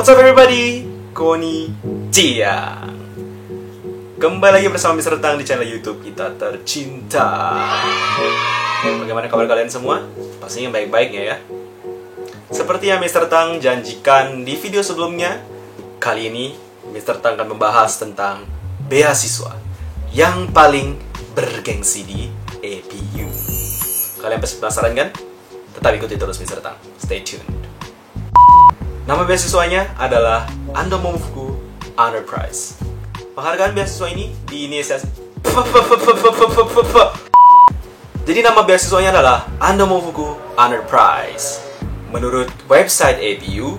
What's up everybody? Konnichiwa. Kembali lagi bersama Mr. Tang di channel YouTube kita tercinta. Bagaimana kabar kalian semua? Pastinya baik-baiknya ya. Seperti yang Mr. Tang janjikan di video sebelumnya, kali ini Mr. Tang akan membahas tentang beasiswa yang paling bergengsi di APU. Kalian pasti penasaran kan? Tetap ikuti terus Mr. Tang. Stay tuned. Nama beasiswanya adalah Ando Momofuku Honor Prize. Penghargaan beasiswa ini diinisiasi. Jadi nama beasiswanya adalah Ando Momofuku Honor Prize. Menurut website APU,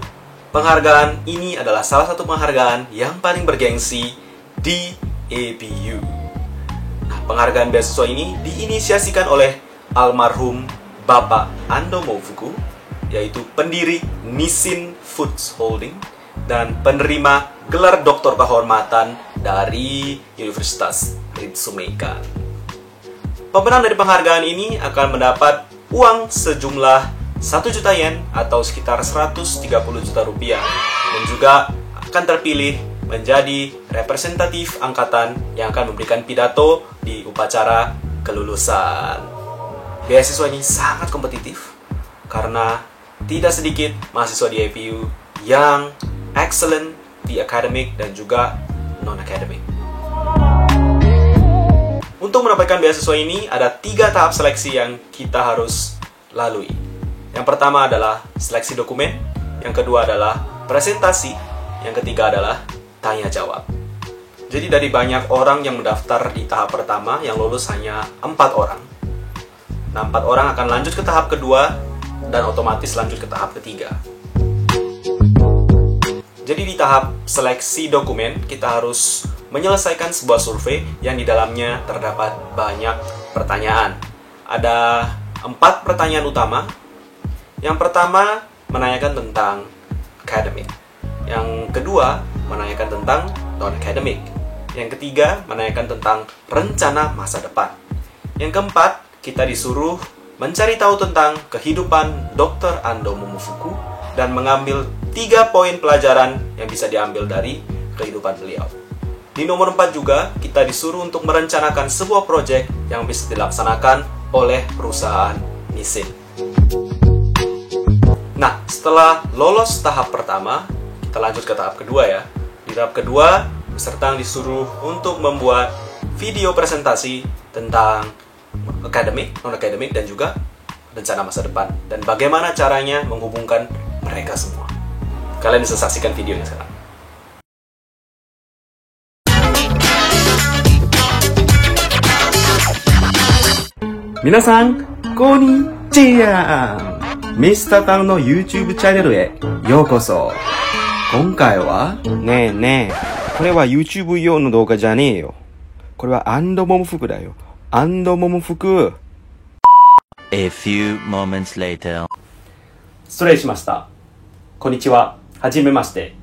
penghargaan ini adalah salah satu penghargaan yang paling bergengsi di APU. Nah, penghargaan beasiswa ini diinisiasikan oleh almarhum Bapak Ando Momofuku, yaitu pendiri Nissin Foods Holding dan penerima gelar doktor kehormatan dari Universitas Ritsumeikan. Pemenang dari penghargaan ini akan mendapat uang sejumlah 1 juta yen atau sekitar 130 juta rupiah dan juga akan terpilih menjadi representatif angkatan yang akan memberikan pidato di upacara kelulusan. Beasiswa ini sangat kompetitif karena tidak sedikit mahasiswa di APU yang excellent di akademik dan juga non-akademik. Untuk mendapatkan beasiswa ini ada 3 tahap seleksi yang kita harus lalui. Yang pertama adalah seleksi dokumen, yang kedua adalah presentasi, yang ketiga adalah tanya jawab. Jadi dari banyak orang yang mendaftar di tahap pertama, yang lulus hanya 4 orang. Nah, 4 orang akan lanjut ke tahap kedua dan otomatis lanjut ke tahap ketiga. Jadi di tahap seleksi dokumen, kita harus menyelesaikan sebuah survei yang di dalamnya terdapat banyak pertanyaan. Ada 4 pertanyaan utama. Yang pertama menanyakan tentang akademik. Yang kedua menanyakan tentang non-akademik. Yang ketiga menanyakan tentang rencana masa depan. Yang keempat, kita disuruh mencari tahu tentang kehidupan Dr. Ando Momofuku dan mengambil 3 poin pelajaran yang bisa diambil dari kehidupan beliau. Di nomor 4 juga, kita disuruh untuk merencanakan sebuah proyek yang bisa dilaksanakan oleh perusahaan Nissin. Nah, setelah lolos tahap pertama, kita lanjut ke tahap kedua ya. Di tahap kedua, peserta disuruh untuk membuat video presentasi tentang akademik, non-akademik, dan juga rencana masa depan. Dan bagaimana caranya menghubungkan mereka semua. Kalian bisa saksikan videonya sekarang. Minasan, konnichiwa! Mr. Tangの YouTube チャンネルへようこそ。今回はねえねえ、これは YouTube 用の動画じゃねえよ。これはアンドモモフクだよ。アンドモモフク。A few moments later. 失礼しました。こんにちは。はじめまして。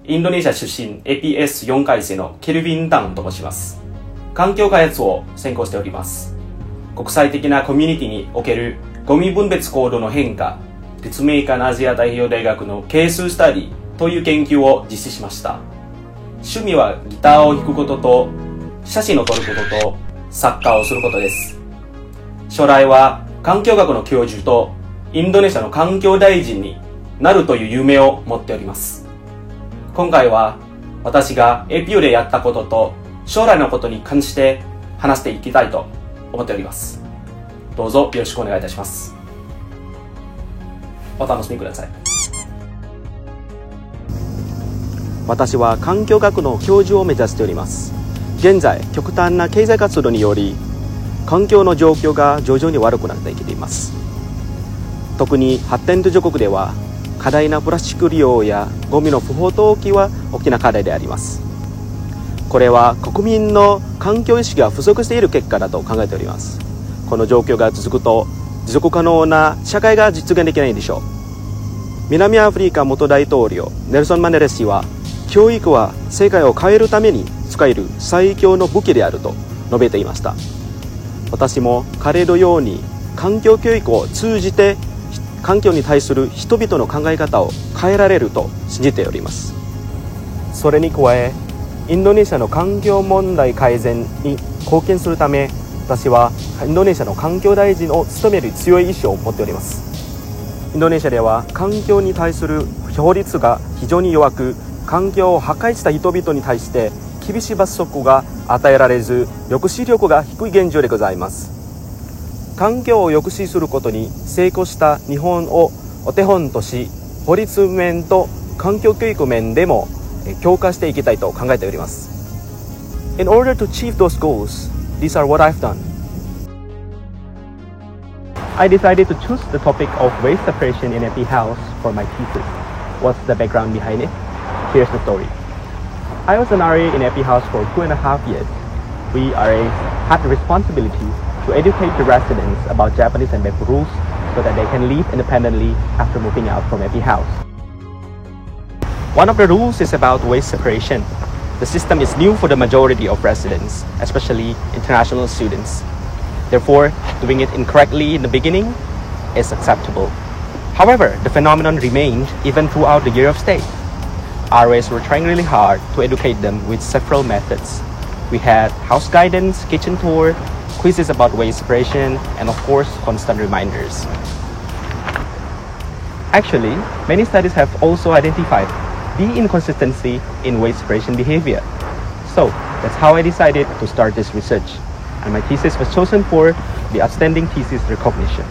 インドネシア出身 APS4 回生のケルビン・タンと申します。環境開発を専攻しております。国際的なコミュニティにおけるゴミ分別行動の変化、立命館アジア太平洋大学の係数スタディという研究を実施しました。趣味はギターを弾くことと、写真を撮ることと、サッカーをすることです。将来は環境学の教授とインドネシアの環境大臣になるという夢を持っております。今回は私が APU でやったことと将来のことに関して話していきたいと思っております。どうぞよろしくお願いいたします。お楽しみください。私は環境学の教授を目指しております。現在、極端な経済活動により環境の状況が徐々に悪くなってきています。特に発展途上国では過大なプラスチック利用やゴミの不法投棄は大きな課題であります。これは国民の環境意識が不足している結果だと考えております。この状況が続くと持続可能な社会が実現できないでしょう。南アフリカ元大統領ネルソン・マンデレス氏は、教育は世界を変えるために使える最強の武器であると述べていました。私も彼のように環境教育を通じて環境に対する人々の考え方を変えられると信じております。それに加え、インドネシアの環境問題改善に貢献するため、私はインドネシアの環境大臣を務める強い意志を持っております。インドネシアでは環境に対する法律が非常に弱く、環境を破壊した人々に対して厳しい罰則が与えられず、抑止力が低い現状でございます。環境を抑止することに成功した日本をお手本とし、法律面と環境教育面でも強化していきたいと考えております。In order to achieve those goals, these are what I've done. I decided to choose the topic of waste separation in AP House for my thesis. What's the background behind it? Here's the story. I was an RA in AP House for 2.5 years. We RAs had the responsibility to educate the residents about Japanese and Beppu rules so that they can live independently after moving out from AP House. One of the rules is about waste separation. The system is new for the majority of residents, especially international students. Therefore, doing it incorrectly in the beginning is acceptable. However, the phenomenon remained even throughout the year of stay. RAs were trying really hard to educate them with several methods. We had house guidance, kitchen tour, quizzes about waste separation, and of course, constant reminders. Actually, many studies have also identified the inconsistency in waste separation behavior. So, that's how I decided to start this research. And my thesis was chosen for the outstanding thesis recognition.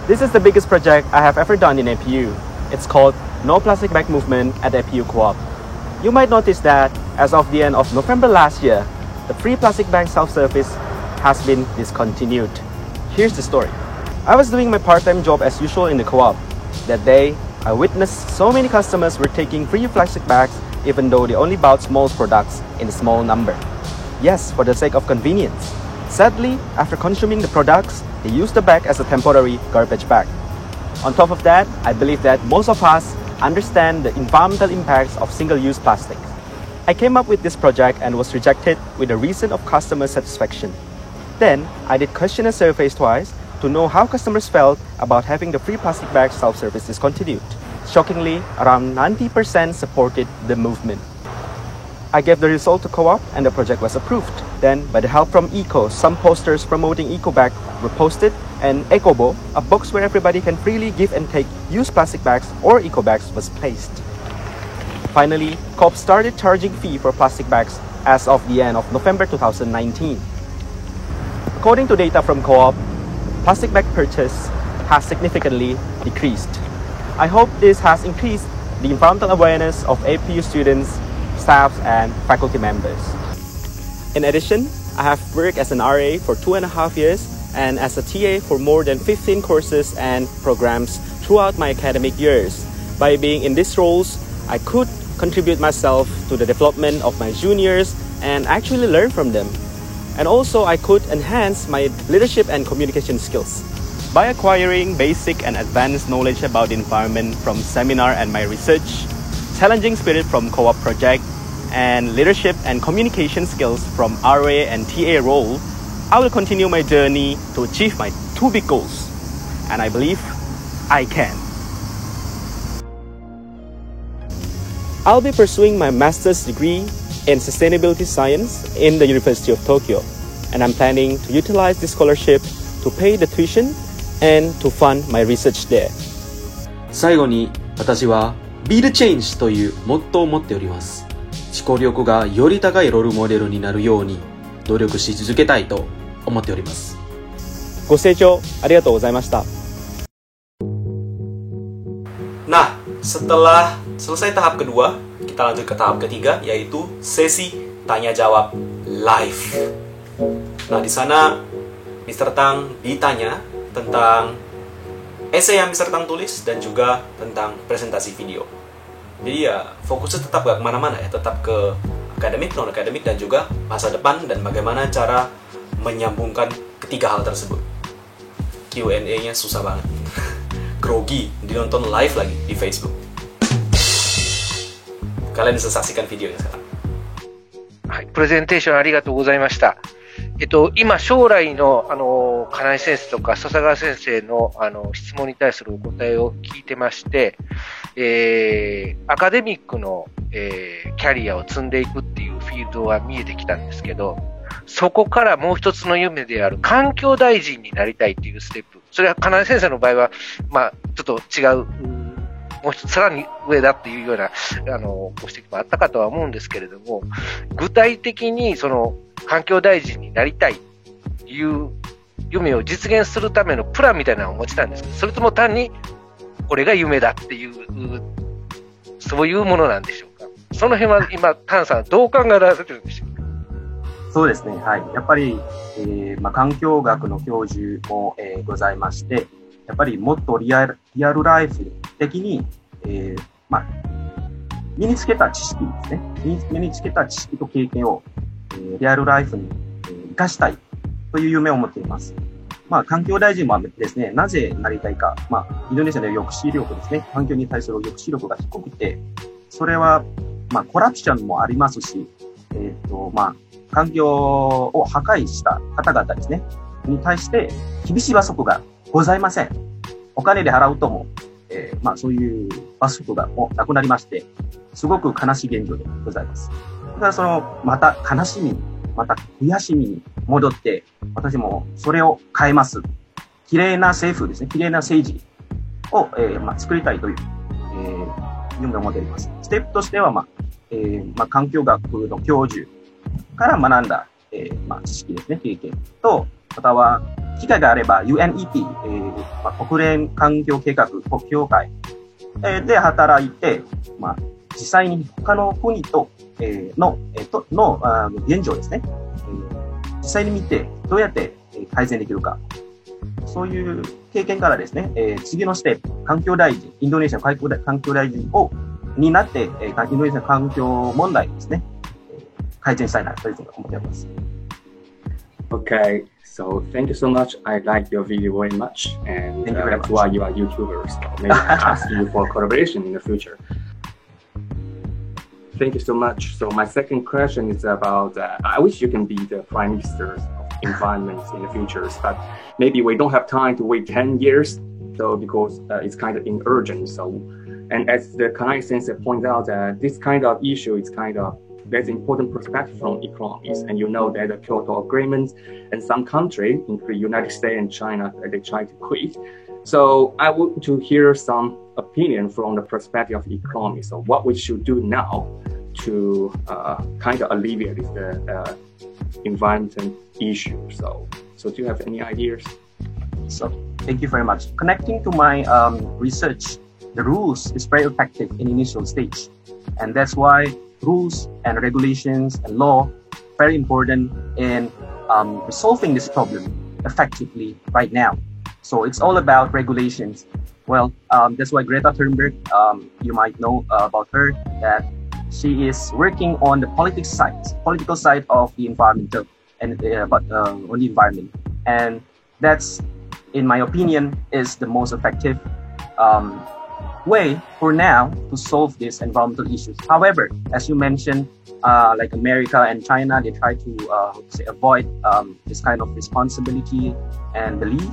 This is the biggest project I have ever done in APU. It's called No Plastic Bag Movement at APU Co-op. You might notice that as of the end of November last year, the free plastic bag self-service has been discontinued. Here's the story. I was doing my part-time job as usual in the co-op. That day, I witnessed so many customers were taking free plastic bags even though they only bought small products in a small number. Yes, for the sake of convenience. Sadly, after consuming the products, they used the bag as a temporary garbage bag. On top of that, I believe that most of us understand the environmental impacts of single-use plastic. I came up with this project and was rejected with the reason of customer satisfaction. Then, I did questionnaire surveys twice to know how customers felt about having the free plastic bag self-service discontinued. Shockingly, around 90% supported the movement. I gave the result to Co-op and the project was approved. Then, by the help from ECO, some posters promoting EcoBag were posted, and Ecobo, a box where everybody can freely give and take used plastic bags or eco bags, was placed. Finally, Co-op started charging fee for plastic bags as of the end of November 2019. According to data from Co-op, plastic bag purchase has significantly decreased. I hope this has increased the environmental awareness of APU students, staff, and faculty members. In addition, I have worked as an RA for 2.5 years and as a TA for more than 15 courses and programs throughout my academic years. By being in these roles, I could contribute myself to the development of my juniors and actually learn from them. And also, I could enhance my leadership and communication skills. By acquiring basic and advanced knowledge about the environment from seminar and my research, challenging spirit from co-op project, and leadership and communication skills from RA and TA role, I will continue my journey to achieve my two big goals. And I believe I can. I'll be pursuing my master's degree in sustainability science in the University of Tokyo. And I'm planning to utilize this scholarship to pay the tuition and to fund my research there. 最後に私は Be the Change というモットーを持っております。思考力がより高いロールモデルになるように努力し続けたいと思っております。ご清聴ありがとうございました。Nah, setelah selesai tahap kedua, kita lanjut ke tahap ketiga, yaitu sesi tanya jawab live. Nah, di sana Mr. Tang ditanya tentang esai yang Mr. Tang tulis dan juga tentang presentasi video. Jadi ya fokusnya tetap gak kemana-mana ya, tetap ke akademik, non-akademik, dan juga masa depan dan bagaimana cara menyambungkan ketiga hal tersebut. Q&A-nya susah banget. Grogi, dinonton live lagi di Facebook. Kalian bisa saksikan videonya sekarang. はい、プレゼンテーションありがとうございました。今、将来の、金井先生とか笹川先生の、質問に対するお答えを聞いてまして、アカデミックの、キャリアを積んでいくっていうフィールドは見えてきたんですけど、そこからもう一つの夢である環境大臣になりたいっていうステップ。それは金井先生の場合は、ちょっと違う、もう一つさらに上だっていうような、ご指摘もあったかとは思うんですけれども、具体的にその環境大臣になりたいという夢を実現するためのプランみたいなのをお持ちなんですか？それとも単にこれが夢だっていう、そういうものなんでしょうか？その辺は今、タンさんどう考えられてるんでしょうか？そうですね。はい。やっぱり、環境学の教授も、ございまして、やっぱりもっとリアルライフ的に、身につけた知識ですね。身につけた知識と経験を、リアルライフに、生かしたいという夢を持っています。環境大臣もですね、なぜなりたいか。インドネシアの抑止力ですね。環境に対する抑止力が低くて、それは、コラプションもありますし、環境を破壊した方々ですね、に対して厳しい罰則がございません。お金で払うとも、そういう罰則がもうなくなりまして、すごく悲しい現状でございます。だからまた悲しみに、また悔しみに戻って、私もそれを変えます。綺麗な政府ですね、綺麗な政治を、作りたいという、夢を持っています。ステップとしては、環境学の教授から学んだ、知識ですね、経験と、または、機会があれば UNEP、国連環境計画国協会、で働いて、実際に他の国と、の現状ですね、実際に見てどうやって改善できるか、そういう経験からですね、次のステップ、環境大臣、インドネシアの環境大臣になって、インドネシアの環境問題ですね、改善したいなというふうに思っています。Okay, so thank you so much. I like your video very much, and that's why you are YouTubers. So maybe I'll ask you for collaboration in the future. Thank you so much. So my second question is about, I wish you can be the Prime Minister of Environment in the future, but maybe we don't have time to wait 10 years, so because it's kind of urgent. So, and as the Kanai sensei pointed out, this kind of issue is kind of there's important perspective from economies, and you know that the Kyoto Agreement and some countries, including United States and China, they try to quit. So I want to hear some opinion from the perspective of economy. So what we should do now to kind of alleviate the environmental issue. So do you have any ideas? So thank you very much. Connecting to my research, the rules is very effective in initial stage, and that's why rules and regulations and law very important in resolving this problem effectively right now. So it's all about regulations. Well, that's why Greta Thunberg, you might know about her, that she is working on the political side of the environmental and on the environment, and that's, in my opinion, is the most effective way for now to solve these environmental issues. However, as you mentioned, like America and China, they try to avoid this kind of responsibility and belief,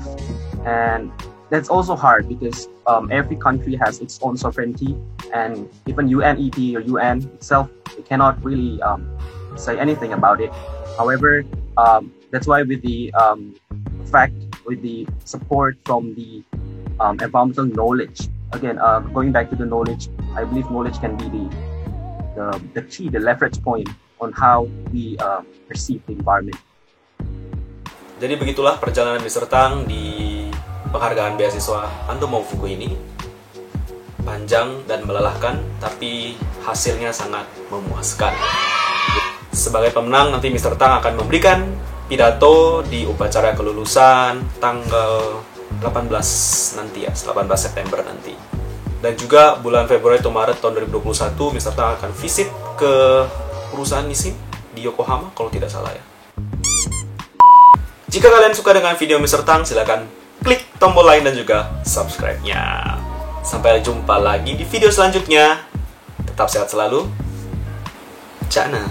and that's also hard because every country has its own sovereignty, and even UNEP or UN itself, they cannot really say anything about it. However, that's why with the with the support from the environmental knowledge, again, going back to the knowledge, I believe knowledge can be the key, the leverage point on how we perceive the environment. Jadi begitulah perjalanan Mr. Tang di penghargaan beasiswa Ando Mofuku ini. Panjang dan melelahkan, tapi hasilnya sangat memuaskan. Sebagai pemenang, nanti Mr. Tang akan memberikan pidato di upacara kelulusan tanggal 18 nanti ya, 18 September nanti. Dan juga bulan Februari atau Maret tahun 2021, Mr. Tang akan visit ke perusahaan Nissin di Yokohama kalau tidak salah ya. Jika kalian suka dengan video Mr. Tang, silakan klik tombol like dan juga subscribe-nya. Sampai jumpa lagi di video selanjutnya. Tetap sehat selalu. Cana.